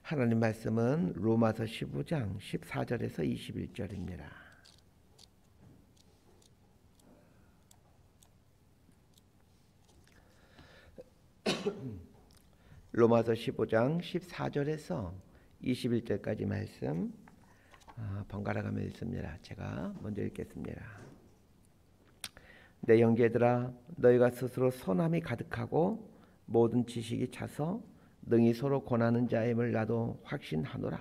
하나님 말씀은 로마서 15장 14절에서 21절입니다. 로마서 15장 14절에서 21절까지 말씀 번갈아 가며 읽습니다. 제가 먼저 읽겠습니다. 내 형제들아, 너희가 스스로 선함이 가득하고 모든 지식이 차서 능히 서로 권하는 자임을 나도 확신하노라.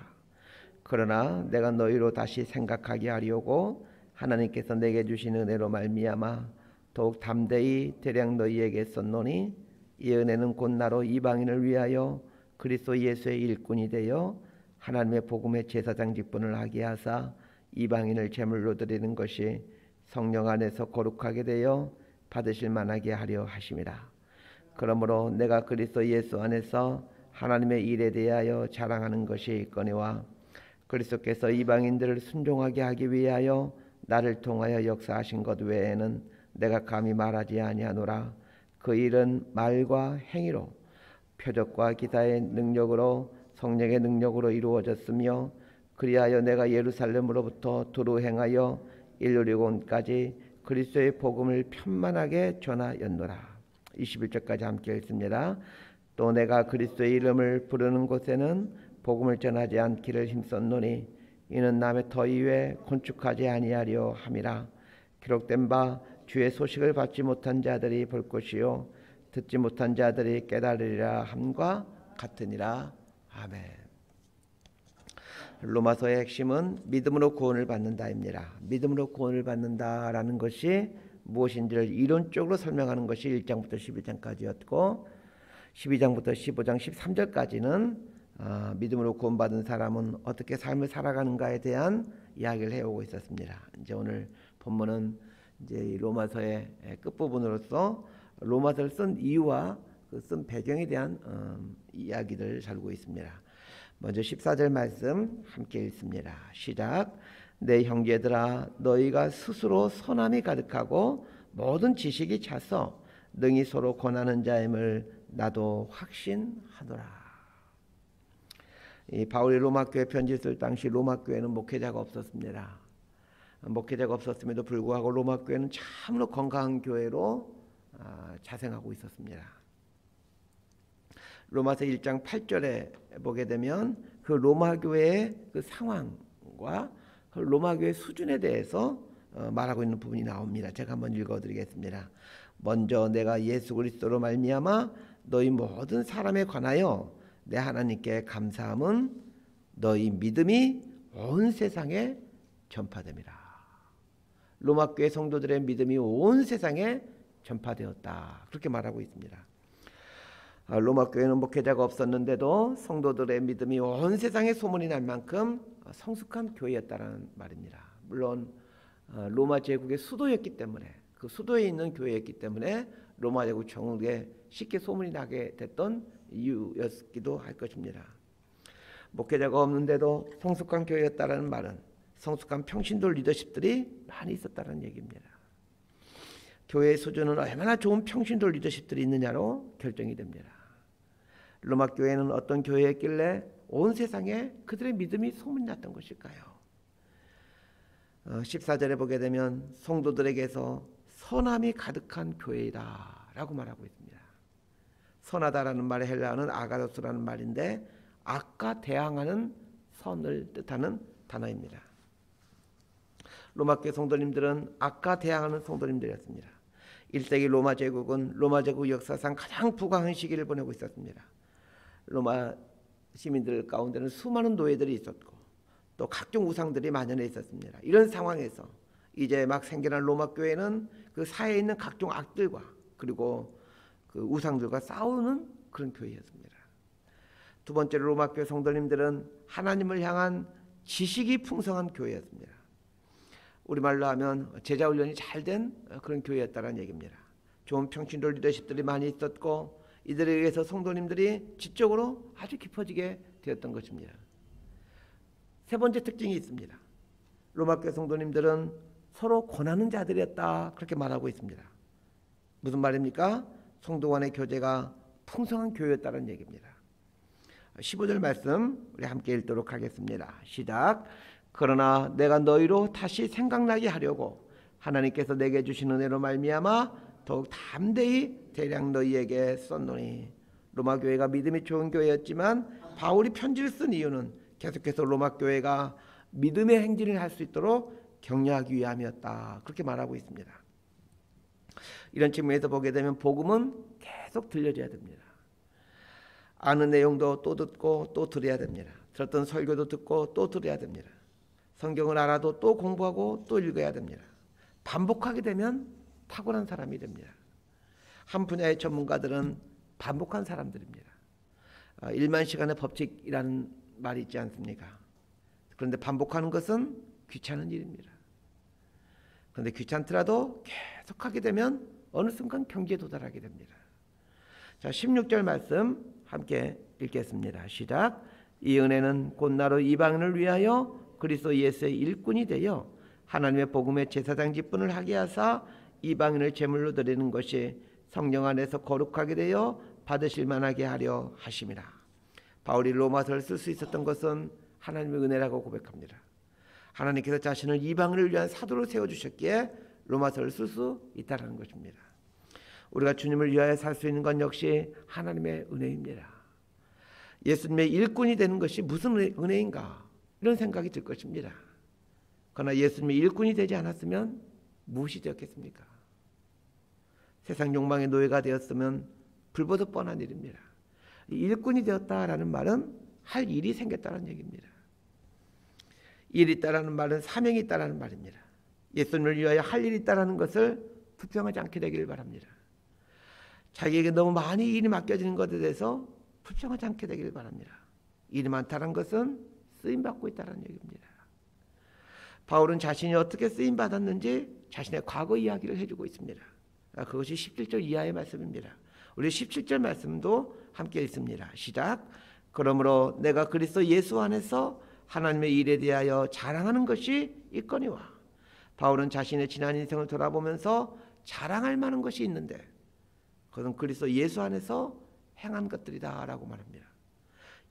그러나 내가 너희로 다시 생각하게 하려고 하나님께서 내게 주신 은혜로 말미암아 더욱 담대히 대량 너희에게 썼노니, 이 은혜는 곧 나로 이방인을 위하여 그리스도 예수의 일꾼이 되어 하나님의 복음의 제사장 직분을 하게 하사 이방인을 제물로 드리는 것이 성령 안에서 거룩하게 되어 받으실 만하게 하려 하심이라. 그러므로 내가 그리스도 예수 안에서 하나님의 일에 대하여 자랑하는 것이 있거니와 그리스도께서 이방인들을 순종하게 하기 위하여 나를 통하여 역사하신 것 외에는 내가 감히 말하지 아니하노라. 그 일은 말과 행위로 표적과 기사의 능력으로 성령의 능력으로 이루어졌으며, 그리하여 내가 예루살렘으로부터 두루 행하여 일루리곤까지 그리스도의 복음을 편만하게 전하였노라. 21절까지 함께 읽습니다. 또 내가 그리스도의 이름을 부르는 곳에는 복음을 전하지 않기를 힘썼노니, 이는 남의 터 위에 건축하지 아니하려 함이라. 기록된 바 주의 소식을 받지 못한 자들이 볼 것이요 듣지 못한 자들이 깨달으리라 함과 같으니라. 아멘. 로마서의 핵심은 믿음으로 구원을 받는다입니다. 믿음으로 구원을 받는다라는 것이 무엇인지를 이론적으로 설명하는 것이 1장부터 11장까지였고, 12장부터 15장 13절까지는 믿음으로 구원받은 사람은 어떻게 삶을 살아가는가에 대한 이야기를 해오고 있었습니다. 이제 오늘 본문은 이제 로마서의 끝부분으로서 로마서를 쓴 이유와 그 쓴 배경에 대한 이야기를 다루고 있습니다. 먼저 14절 말씀 함께 읽습니다. 시작. 내 형제들아, 너희가 스스로 선함이 가득하고 모든 지식이 차서 능히 서로 권하는 자임을 나도 확신하노라. 이 바울이 로마 교회 편지 쓸 당시 로마 교회는 목회자가 없었습니다. 목회자가 없었음에도 불구하고 로마 교회는 참으로 건강한 교회로 자생하고 있었습니다. 로마서 1장 8절에 보게 되면 그 로마 교회의 그 상황과 그 로마 교회 수준에 대해서 말하고 있는 부분이 나옵니다. 제가 한번 읽어드리겠습니다. 먼저 내가 예수 그리스도로 말미암아 너희 모든 사람에 관하여 내 하나님께 감사함은 너희 믿음이 온 세상에 전파됩니다. 로마 교회 성도들의 믿음이 온 세상에 전파되었다, 그렇게 말하고 있습니다. 로마 교회는 목회자가 없었는데도 성도들의 믿음이 온 세상에 소문이 날 만큼 성숙한 교회였다는 말입니다. 물론 로마 제국의 수도였기 때문에, 그 수도에 있는 교회였기 때문에 로마 제국 전국에 쉽게 소문이 나게 됐던 이유였기도 할 것입니다. 목회자가 없는데도 성숙한 교회였다는 말은 성숙한 평신도 리더십들이 많이 있었다는 얘기입니다. 교회의 수준은 얼마나 좋은 평신도 리더십들이 있느냐로 결정이 됩니다. 로마 교회는 어떤 교회였길래 온 세상에 그들의 믿음이 소문이 났던 것일까요? 14절에 보게 되면 성도들에게서 선함이 가득한 교회이다 라고 말하고 있습니다. 선하다라는 말의 헬라어는 아가도스라는 말인데 악과 대항하는 선을 뜻하는 단어입니다. 로마교회 성도님들은 악과 대항하는 성도님들이었습니다. 1세기 로마 제국은 로마 제국 역사상 가장 부강한 시기를 보내고 있었습니다. 로마 시민들 가운데는 수많은 노예들이 있었고 또 각종 우상들이 만연해 있었습니다. 이런 상황에서 이제 막 생겨난 로마 교회는 그 사회에 있는 각종 악들과 그리고 그 우상들과 싸우는 그런 교회였습니다. 두 번째로 로마 교회 성도님들은 하나님을 향한 지식이 풍성한 교회였습니다. 우리말로 하면 제자 훈련이 잘 된 그런 교회였다는 얘기입니다. 좋은 평신도 리더십들이 많이 있었고 이들에 의해서 성도님들이 지적으로 아주 깊어지게 되었던 것입니다. 세 번째 특징이 있습니다. 로마교회 성도님들은 서로 권하는 자들이었다, 그렇게 말하고 있습니다. 무슨 말입니까? 성도 간의 교제가 풍성한 교회였다는 얘기입니다. 15절 말씀 우리 함께 읽도록 하겠습니다. 시작. 그러나 내가 너희로 다시 생각나게 하려고 하나님께서 내게 주신 은혜로 말미암아 더욱 담대히 대량 너희에게 썼노니. 로마 교회가 믿음이 좋은 교회였지만 바울이 편지를 쓴 이유는 계속해서 로마 교회가 믿음의 행진을 할 수 있도록 격려하기 위함이었다. 그렇게 말하고 있습니다. 이런 측면에서 보게 되면 복음은 계속 들려줘야 됩니다. 아는 내용도 또 듣고 또 들어야 됩니다. 들었던 설교도 듣고 또 들어야 됩니다. 성경을 알아도 또 공부하고 또 읽어야 됩니다. 반복하게 되면 탁월한 사람이 됩니다. 한 분야의 전문가들은 반복한 사람들입니다. 1만 시간의 법칙이라는 말이 있지 않습니까? 그런데 반복하는 것은 귀찮은 일입니다. 그런데 귀찮더라도 계속하게 되면 어느 순간 경지에 도달하게 됩니다. 자, 16절 말씀 함께 읽겠습니다. 시작. 이 은혜는 곧 나로 이방인을 위하여 그리스도 예수의 일꾼이 되어 하나님의 복음의 제사장 직분을 하게 하사 이방인을 제물로 드리는 것이 성령 안에서 거룩하게 되어 받으실 만하게 하려 하심이라. 바울이 로마서를 쓸 수 있었던 것은 하나님의 은혜라고 고백합니다. 하나님께서 자신을 이방인을 위한 사도로 세워주셨기에 로마서를 쓸 수 있다는 것입니다. 우리가 주님을 위하여 살 수 있는 건 역시 하나님의 은혜입니다. 예수님의 일꾼이 되는 것이 무슨 은혜인가 이런 생각이 들 것입니다. 그러나 예수님의 일꾼이 되지 않았으면 무엇이 되었겠습니까? 세상 욕망의 노예가 되었으면 불보듯 뻔한 일입니다. 일꾼이 되었다라는 말은 할 일이 생겼다는 얘기입니다. 일이 있다라는 말은 사명이 있다라는 말입니다. 예수님을 위하여 할 일이 있다라는 것을 불평하지 않게 되기를 바랍니다. 자기에게 너무 많이 일이 맡겨지는 것에 대해서 불평하지 않게 되기를 바랍니다. 일이 많다는 것은 쓰임받고 있다는 얘기입니다. 바울은 자신이 어떻게 쓰임받았는지 자신의 과거 이야기를 해주고 있습니다. 그것이 17절 이하의 말씀입니다. 우리 17절 말씀도 함께 읽습니다. 시작. 그러므로 내가 그리스도 예수 안에서 하나님의 일에 대하여 자랑하는 것이 있거니와. 바울은 자신의 지난 인생을 돌아보면서 자랑할 만한 것이 있는데 그것은 그리스도 예수 안에서 행한 것들이다 라고 말합니다.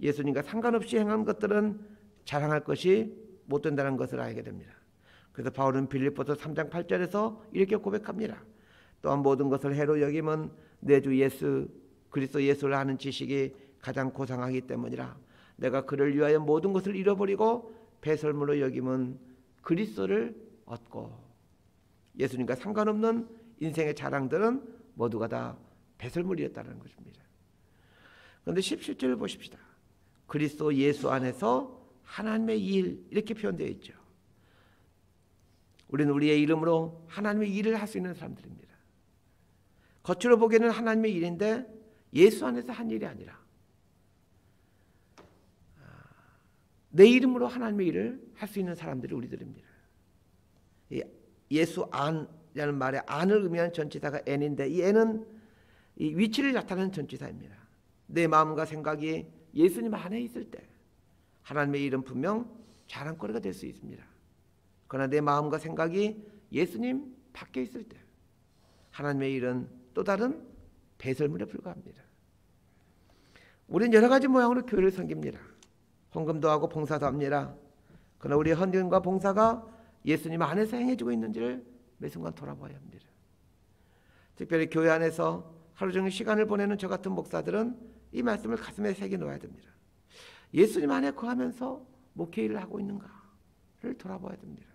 예수님과 상관없이 행한 것들은 자랑할 것이 못 된다는 것을 알게 됩니다. 그래서 바울은 빌립보서 3장 8절에서 이렇게 고백합니다. 또한 모든 것을 해로 여김은 내 주 예수 그리스도 예수를 아는 지식이 가장 고상하기 때문이라. 내가 그를 위하여 모든 것을 잃어버리고 배설물로 여김은 그리스도를 얻고. 예수님과 상관없는 인생의 자랑들은 모두가 다 배설물이었다는 것입니다. 그런데 17절을 보십시다. 그리스도 예수 안에서 하나님의 일 이렇게 표현되어 있죠. 우리는 우리의 이름으로 하나님의 일을 할 수 있는 사람들입니다. 겉으로 보기에는 하나님의 일인데 예수 안에서 한 일이 아니라 내 이름으로 하나님의 일을 할 수 있는 사람들이 우리들입니다. 예수 안이라는 말에 안을 의미하는 전치사가 n인데 이 n은 이 위치를 나타내는 전치사입니다. 내 마음과 생각이 예수님 안에 있을 때 하나님의 일은 분명 자랑거리가 될 수 있습니다. 그러나 내 마음과 생각이 예수님 밖에 있을 때 하나님의 일은 또 다른 배설물에 불과합니다. 우리는 여러 가지 모양으로 교회를 섬깁니다. 헌금도 하고 봉사도 합니다. 그러나 우리의 헌금과 봉사가 예수님 안에서 행해지고 있는지를 매 순간 돌아봐야 합니다. 특별히 교회 안에서 하루 종일 시간을 보내는 저 같은 목사들은 이 말씀을 가슴에 새겨 놓아야 됩니다. 예수님 안에 거하면서 목회 일을 하고 있는가를 돌아봐야 됩니다.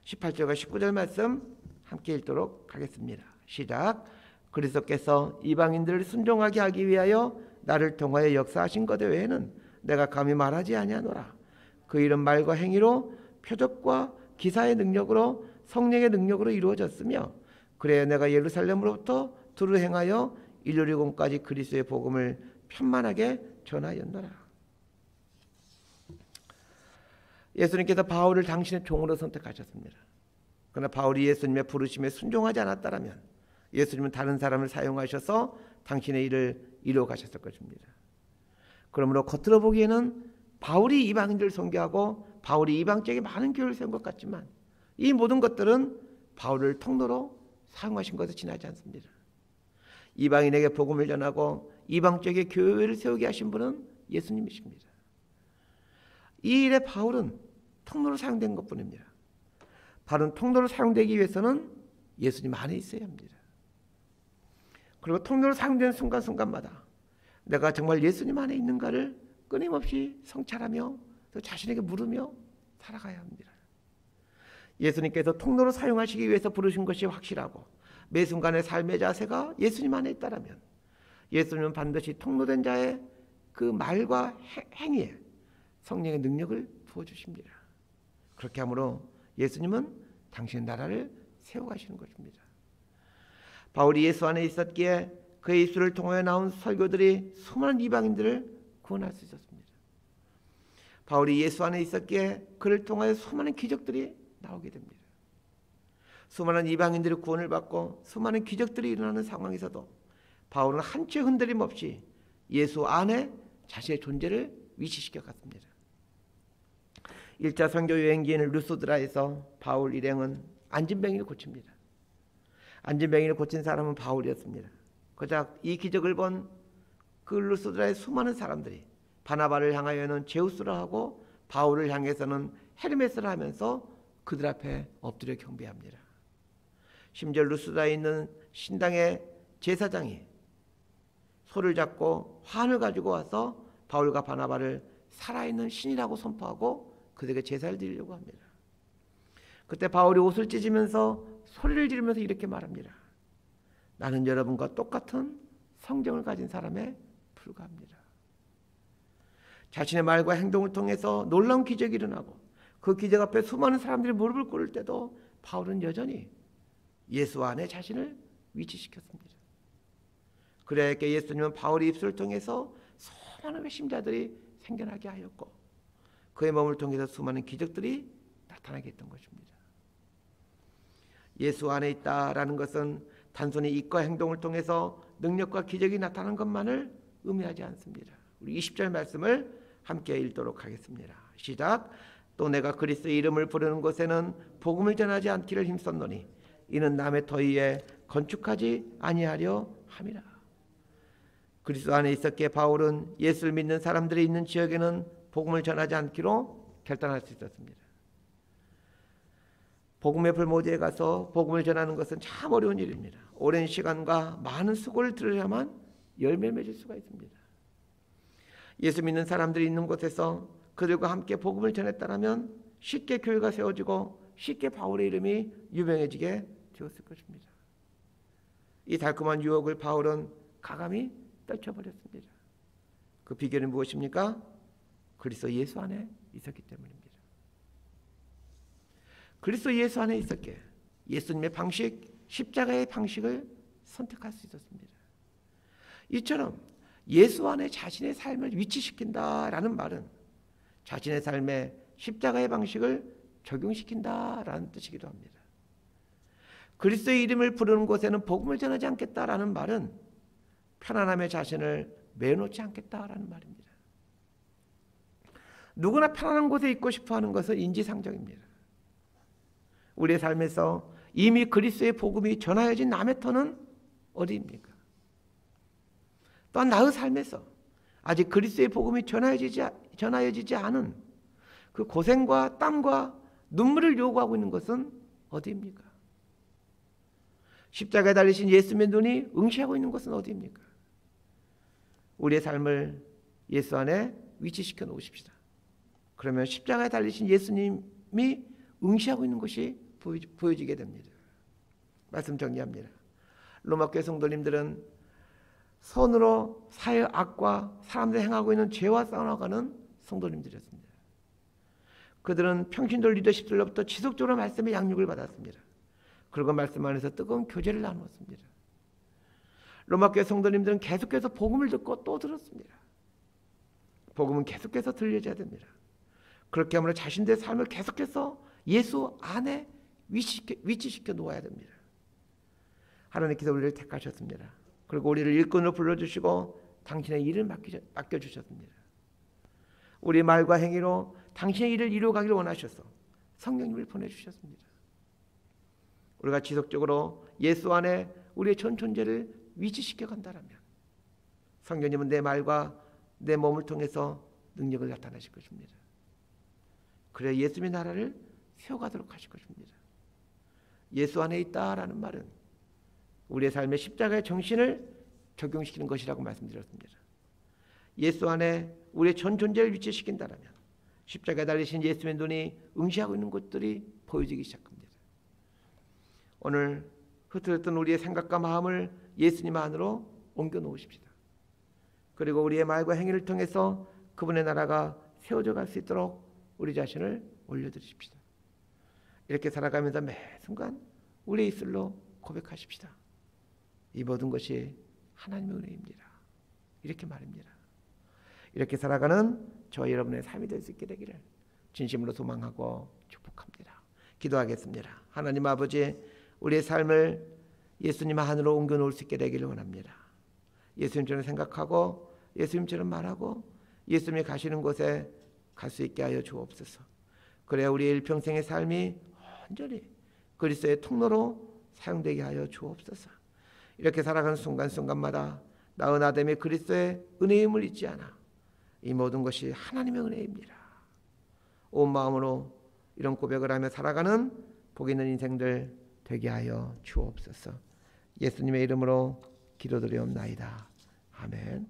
18절과 19절 말씀 함께 읽도록 하겠습니다. 시작. 그리스도께서 이방인들을 순종하게 하기 위하여 나를 통하여 역사하신 것 외에는 내가 감히 말하지 아니하노라. 그 일은 말과 행위로 표적과 기사의 능력으로 성령의 능력으로 이루어졌으며 그래야 내가 예루살렘으로부터 두루 행하여 일루리공까지 그리스도의 복음을 편만하게 전하였노라. 예수님께서 바울을 당신의 종으로 선택하셨습니다. 그러나 바울이 예수님의 부르심에 순종하지 않았다면 예수님은 다른 사람을 사용하셔서 당신의 일을 이루어 가셨을 것입니다. 그러므로 겉으로 보기에는 바울이 이방인들을 선교하고 바울이 이방 지역에 많은 교회를 세운 것 같지만 이 모든 것들은 바울을 통로로 사용하신 것에 지나지 않습니다. 이방인에게 복음을 전하고 이방 쪽에 교회를 세우게 하신 분은 예수님이십니다. 이 일에 바울은 통로로 사용된 것뿐입니다. 바울은 통로로 사용되기 위해서는 예수님 안에 있어야 합니다. 그리고 통로로 사용되는 순간순간마다 내가 정말 예수님 안에 있는가를 끊임없이 성찰하며 또 자신에게 물으며 살아가야 합니다. 예수님께서 통로로 사용하시기 위해서 부르신 것이 확실하고 매 순간의 삶의 자세가 예수님 안에 있다라면 예수님은 반드시 통로된 자의 그 말과 행위에 성령의 능력을 부어주십니다. 그렇게 함으로 예수님은 당신의 나라를 세워가시는 것입니다. 바울이 예수 안에 있었기에 그의 입술을 통하여 나온 설교들이 수많은 이방인들을 구원할 수 있었습니다. 바울이 예수 안에 있었기에 그를 통하여 수많은 기적들이 나오게 됩니다. 수많은 이방인들이 구원을 받고 수많은 기적들이 일어나는 상황에서도 바울은 한치의 흔들림 없이 예수 안에 자신의 존재를 위치시켜 갔습니다. 1차 선교 여행기인 루스드라에서 바울 일행은 안진뱅이를 고칩니다. 안진뱅이를 고친 사람은 바울이었습니다. 고작 이 기적을 본 그 루스드라의 수많은 사람들이 바나바를 향하여는 제우스라 하고 바울을 향해서는 헤르메스라 하면서 그들 앞에 엎드려 경배합니다. 심지어 루스드라에 있는 신당의 제사장이 소를 잡고 환을 가지고 와서 바울과 바나바를 살아있는 신이라고 선포하고 그들에게 제사를 드리려고 합니다. 그때 바울이 옷을 찢으면서 소리를 지르면서 이렇게 말합니다. 나는 여러분과 똑같은 성경을 가진 사람에 불과합니다. 자신의 말과 행동을 통해서 놀라운 기적이 일어나고 그 기적 앞에 수많은 사람들이 무릎을 꿇을 때도 바울은 여전히 예수 안에 자신을 위치시켰습니다. 그래야 예수님은 바울의 입술을 통해서 수많은 회심자들이 생겨나게 하였고 그의 몸을 통해서 수많은 기적들이 나타나게 했던 것입니다. 예수 안에 있다라는 것은 단순히 입과 행동을 통해서 능력과 기적이 나타나는 것만을 의미하지 않습니다. 우리 20절 말씀을 함께 읽도록 하겠습니다. 시작. 또 내가 그리스도의 이름을 부르는 곳에는 복음을 전하지 않기를 힘썼노니 이는 남의 터위에 건축하지 아니하려 함이라. 그리스도 안에 있었기에 바울은 예수를 믿는 사람들이 있는 지역에는 복음을 전하지 않기로 결단할 수 있었습니다. 복음의 불모지에 가서 복음을 전하는 것은 참 어려운 일입니다. 오랜 시간과 많은 수고를 들여야만 열매를 맺을 수가 있습니다. 예수 믿는 사람들이 있는 곳에서 그들과 함께 복음을 전했다면 쉽게 교회가 세워지고 쉽게 바울의 이름이 유명해지게 되었을 것입니다. 이 달콤한 유혹을 바울은 가감히 떨쳐버렸습니다. 그 비결은 무엇입니까? 그리스도 예수 안에 있었기 때문입니다. 그리스도 예수 안에 있었기에 예수님의 방식, 십자가의 방식을 선택할 수 있었습니다. 이처럼 예수 안에 자신의 삶을 위치시킨다라는 말은 자신의 삶에 십자가의 방식을 적용시킨다라는 뜻이기도 합니다. 그리스도의 이름을 부르는 곳에는 복음을 전하지 않겠다라는 말은 편안함에 자신을 매놓지 않겠다라는 말입니다. 누구나 편안한 곳에 있고 싶어하는 것은 인지상정입니다. 우리의 삶에서 이미 그리스도의 복음이 전하여진 남의 터는 어디입니까? 또한 나의 삶에서 아직 그리스도의 복음이 전하여지지 않은 그 고생과 땀과 눈물을 요구하고 있는 것은 어디입니까? 십자가에 달리신 예수님의 눈이 응시하고 있는 것은 어디입니까? 우리의 삶을 예수 안에 위치시켜 놓으십시다. 그러면 십자가에 달리신 예수님이 응시하고 있는 것이 보여지게 됩니다. 말씀 정리합니다. 로마교회 성도님들은 손으로 사회 악과 사람들이 행하고 있는 죄와 싸워나가는 성도님들이었습니다. 그들은 평신도 리더십들로부터 지속적으로 말씀의 양육을 받았습니다. 그리고 말씀 안에서 뜨거운 교제를 나누었습니다. 로마교회 성도님들은 계속해서 복음을 듣고 또 들었습니다. 복음은 계속해서 들려져야 됩니다. 그렇게 함으로 자신들의 삶을 계속해서 예수 안에 위치시켜 놓아야 됩니다. 하나님께서 우리를 택하셨습니다. 그리고 우리를 일꾼으로 불러주시고 당신의 일을 맡겨주셨습니다. 우리 말과 행위로 당신의 일을 이루어가기를 원하셔서 성령님을 보내주셨습니다. 우리가 지속적으로 예수 안에 우리의 전 존재를 위치시켜 간다라면 성령님은 내 말과 내 몸을 통해서 능력을 나타내실 것입니다. 그래 예수님의 나라를 세워가도록 하실 것입니다. 예수 안에 있다라는 말은 우리의 삶의 십자가의 정신을 적용시키는 것이라고 말씀드렸습니다. 예수 안에 우리의 전 존재를 위치시킨다라면 십자가에 달리신 예수의 눈이 응시하고 있는 것들이 보여지기 시작합니다. 오늘 흐트렸던 우리의 생각과 마음을 예수님 안으로 옮겨 놓으십시다. 그리고 우리의 말과 행위를 통해서 그분의 나라가 세워져 갈 수 있도록 우리 자신을 올려드리십시다. 이렇게 살아가면서 매 순간 우리의 입술로 고백하십시다. 이 모든 것이 하나님의 은혜입니다. 이렇게 말입니다. 이렇게 살아가는 저와 여러분의 삶이 될 수 있게 되기를 진심으로 소망하고 축복합니다. 기도하겠습니다. 하나님 아버지, 우리의 삶을 예수님 안으로 옮겨 놓을 수 있게 되기를 원합니다. 예수님처럼 생각하고 예수님처럼 말하고 예수님이 가시는 곳에 갈 수 있게 하여 주옵소서. 그래야 우리의 일평생의 삶이 온전히 그리스도의 통로로 사용되게 하여 주옵소서. 이렇게 살아가는 순간순간마다 나은 아담의 그리스도의 은혜임을 잊지 않아 이 모든 것이 하나님의 은혜입니다. 온 마음으로 이런 고백을 하며 살아가는 복 있는 인생들 되게 하여 주옵소서. 예수님의 이름으로 기도드리옵나이다. 아멘.